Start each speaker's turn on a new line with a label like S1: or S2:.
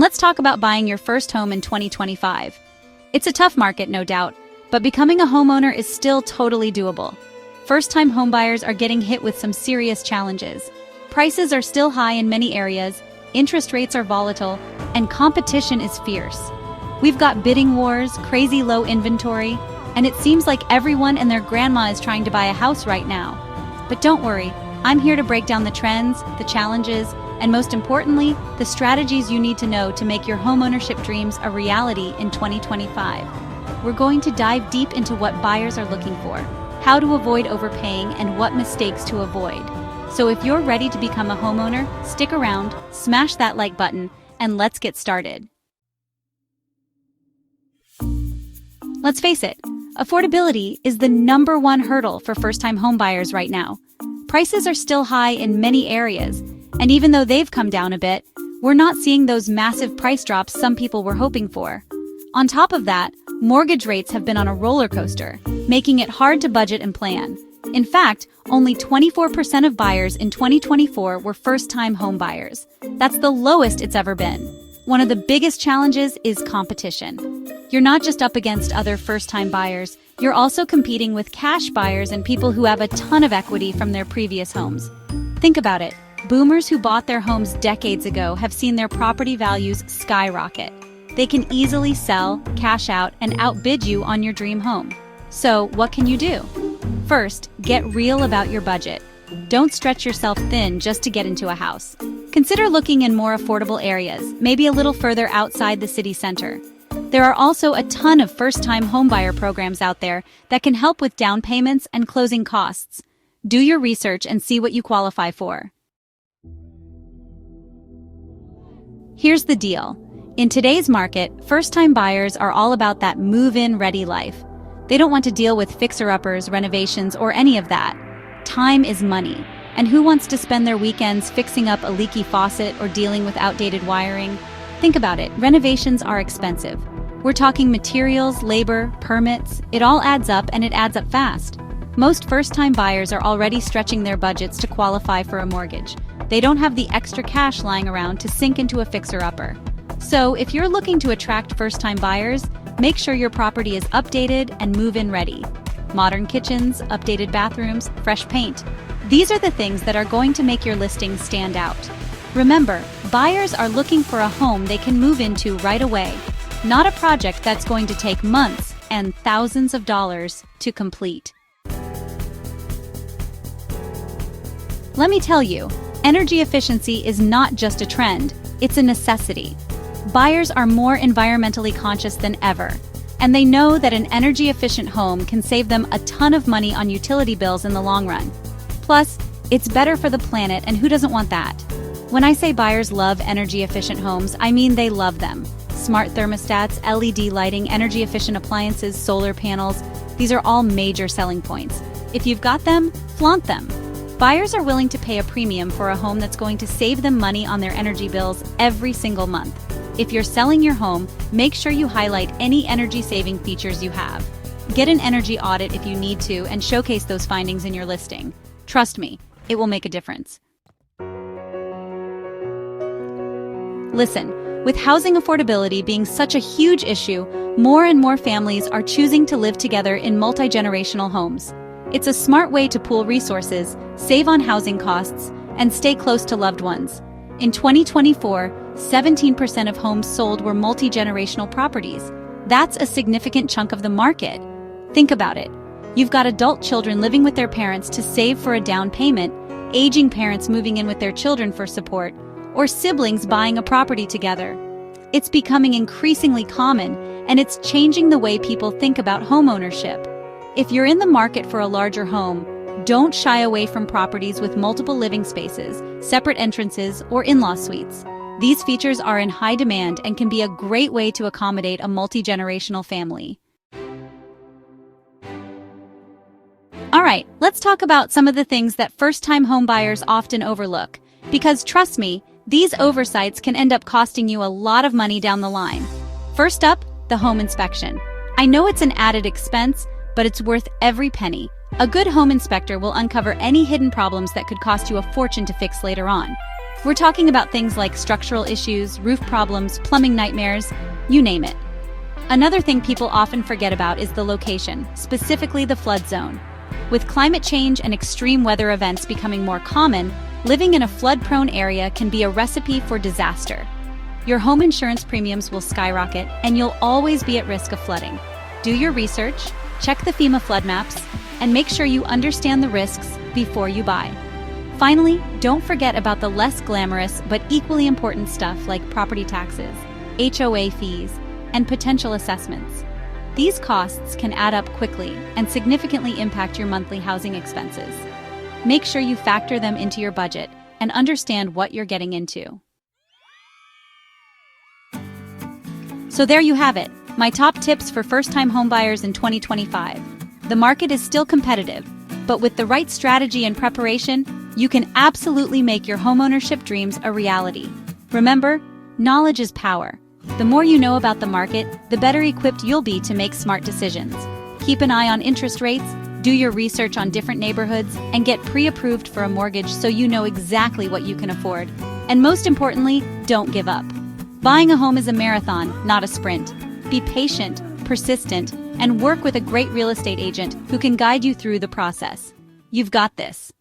S1: Let's talk about buying your first home in 2025. It's a tough market, no doubt, but becoming a homeowner is still totally doable. First-time homebuyers are getting hit with some serious challenges. Prices are still high in many areas, interest rates are volatile, and competition is fierce. We've got bidding wars, crazy low inventory, and it seems like everyone and their grandma is trying to buy a house right now. But don't worry, I'm here to break down the trends, the challenges, and most importantly, the strategies you need to know to make your homeownership dreams a reality in 2025. We're going to dive deep into what buyers are looking for, how to avoid overpaying, and what mistakes to avoid. So if you're ready to become a homeowner, stick around, smash that like button, and let's get started. Let's face it, affordability is the #1 hurdle for first-time homebuyers right now. Prices are still high in many areas, and even though they've come down a bit, we're not seeing those massive price drops some people were hoping for. On top of that, mortgage rates have been on a roller coaster, making it hard to budget and plan. In fact, only 24% of buyers in 2024 were first-time home buyers. That's the lowest it's ever been. One of the biggest challenges is competition. You're not just up against other first-time buyers, you're also competing with cash buyers and people who have a ton of equity from their previous homes. Think about it. Boomers who bought their homes decades ago have seen their property values skyrocket. They can easily sell, cash out, and outbid you on your dream home. So, what can you do? First, get real about your budget. Don't stretch yourself thin just to get into a house. Consider looking in more affordable areas, maybe a little further outside the city center. There are also a ton of first-time homebuyer programs out there that can help with down payments and closing costs. Do your research and see what you qualify for. Here's the deal. In today's market, first-time buyers are all about that move-in ready life. They don't want to deal with fixer-uppers, renovations, or any of that. Time is money, and who wants to spend their weekends fixing up a leaky faucet or dealing with outdated wiring? Think about it, renovations are expensive. We're talking materials, labor, permits, it all adds up and it adds up fast. Most first-time buyers are already stretching their budgets to qualify for a mortgage. They don't have the extra cash lying around to sink into a fixer-upper. So if you're looking to attract first-time buyers, make sure your property is updated and move-in ready. Modern kitchens, updated bathrooms, fresh paint. These are the things that are going to make your listing stand out. Remember, buyers are looking for a home they can move into right away, not a project that's going to take months and thousands of dollars to complete. Let me tell you, energy efficiency is not just a trend, it's a necessity. Buyers are more environmentally conscious than ever, and they know that an energy-efficient home can save them a ton of money on utility bills in the long run. Plus, it's better for the planet, and who doesn't want that? When I say buyers love energy-efficient homes, I mean they love them. Smart thermostats, LED lighting, energy-efficient appliances, solar panels, these are all major selling points. If you've got them, flaunt them. Buyers are willing to pay a premium for a home that's going to save them money on their energy bills every single month. If you're selling your home, make sure you highlight any energy-saving features you have. Get an energy audit if you need to and showcase those findings in your listing. Trust me, it will make a difference. Listen, with housing affordability being such a huge issue, more and more families are choosing to live together in multi-generational homes. It's a smart way to pool resources, save on housing costs, and stay close to loved ones. In 2024, 17% of homes sold were multi-generational properties. That's a significant chunk of the market. Think about it. You've got adult children living with their parents to save for a down payment, aging parents moving in with their children for support, or siblings buying a property together. It's becoming increasingly common, and it's changing the way people think about homeownership. If you're in the market for a larger home, don't shy away from properties with multiple living spaces, separate entrances, or in-law suites. These features are in high demand and can be a great way to accommodate a multi-generational family. All right, let's talk about some of the things that first-time homebuyers often overlook. Because trust me, these oversights can end up costing you a lot of money down the line. First up, the home inspection. I know it's an added expense, but it's worth every penny. A good home inspector will uncover any hidden problems that could cost you a fortune to fix later on. We're talking about things like structural issues, roof problems, plumbing nightmares, you name it. Another thing people often forget about is the location, specifically the flood zone. With climate change and extreme weather events becoming more common, living in a flood-prone area can be a recipe for disaster. Your home insurance premiums will skyrocket, and you'll always be at risk of flooding. Do your research, check the FEMA flood maps, and make sure you understand the risks before you buy. Finally, don't forget about the less glamorous but equally important stuff like property taxes, HOA fees, and potential assessments. These costs can add up quickly and significantly impact your monthly housing expenses. Make sure you factor them into your budget and understand what you're getting into. So there you have it, my top tips for first-time homebuyers in 2025. The market is still competitive, but with the right strategy and preparation, you can absolutely make your homeownership dreams a reality. Remember, knowledge is power. The more you know about the market, the better equipped you'll be to make smart decisions. Keep an eye on interest rates, do your research on different neighborhoods, and get pre-approved for a mortgage so you know exactly what you can afford. And most importantly, don't give up. Buying a home is a marathon, not a sprint. Be patient, persistent, and work with a great real estate agent who can guide you through the process. You've got this.